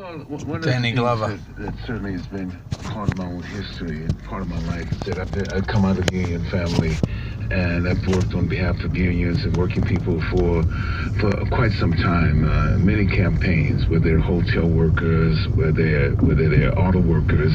Well, one of the Danny things Glover. that certainly has been part of my own history and part of my life is that I've come out of a union family, and I've worked on behalf of unions and working people for quite some time. Many campaigns, whether they're hotel workers, whether they're auto workers,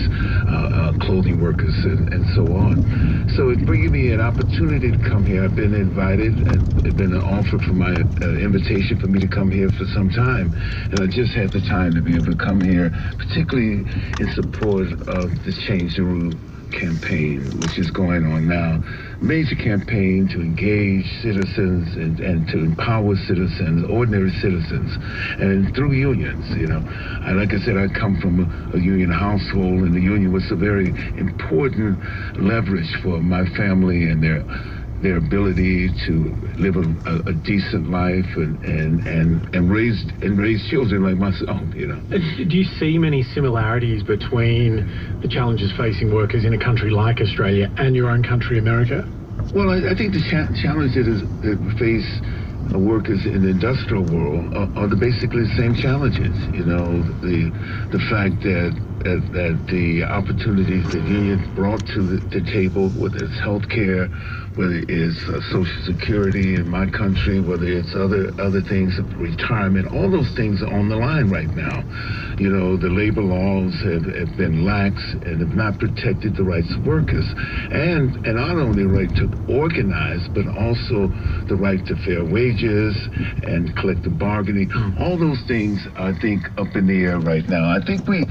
clothing workers, and so on. So it's bringing me an opportunity to come here. I've been invited, and it's been an offer for my invitation for me to come here for some time, and I just had the time to be able to come here, particularly in support of the Change the Rule campaign, which is going on now. Major campaign to engage citizens and to empower citizens, ordinary citizens, and through unions, And like I said, I come from a union household, and the union was a very important leverage for my family and their ability to live a decent life and raise children like myself, Do you see many similarities between the challenges facing workers in a country like Australia and your own country, America? Well, I think the challenges that face workers in the industrial world are basically the same challenges. The fact that the opportunities that unions brought to the table, whether it's health care, whether it's Social Security in my country, whether it's other things, retirement, all those things are on the line right now. The labor laws have been lax and have not protected the rights of workers. And not only the right to organize, but also the right to fair wages and collective bargaining. All those things, I think, up in the air right now. I think we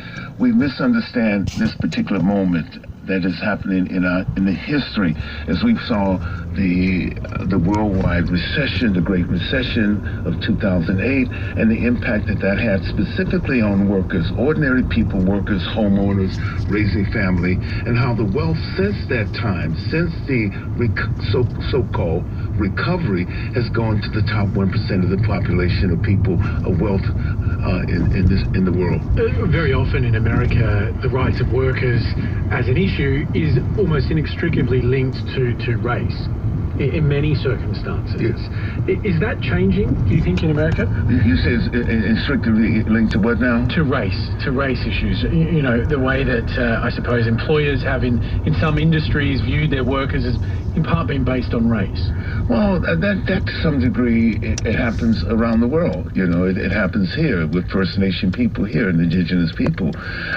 misunderstand this particular moment that is happening in the history, as we saw the worldwide recession, the Great Recession of 2008, and the impact that had specifically on workers, ordinary people, workers, homeowners, raising family, and how the wealth since that time, since the so-called recovery, has gone to the top 1% of the population of people of wealth in the world. Very often in America, the rights of workers as an issue is almost inextricably linked to race in many circumstances. Yes. Is that changing, do you think, in America? You say it's inextricably linked to what now? To race issues. The way that I suppose employers have in some industries viewed their workers as in part being based on race. Well, that to some degree, it happens around the world. It happens here with First Nation people here and indigenous people.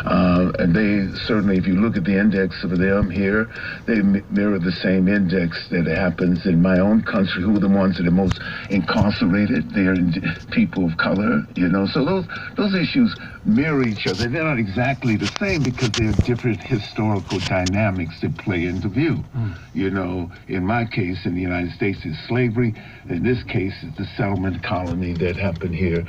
And they certainly, if you look at the index of them here, they mirror the same index that happens in my own country, who are the ones that are most incarcerated. They're people of color, So those issues mirror each other. They're not exactly the same because there are different historical dynamics that play into view. In my case, in the United States, it's slavery. In this case, it's the settlement colony that happened here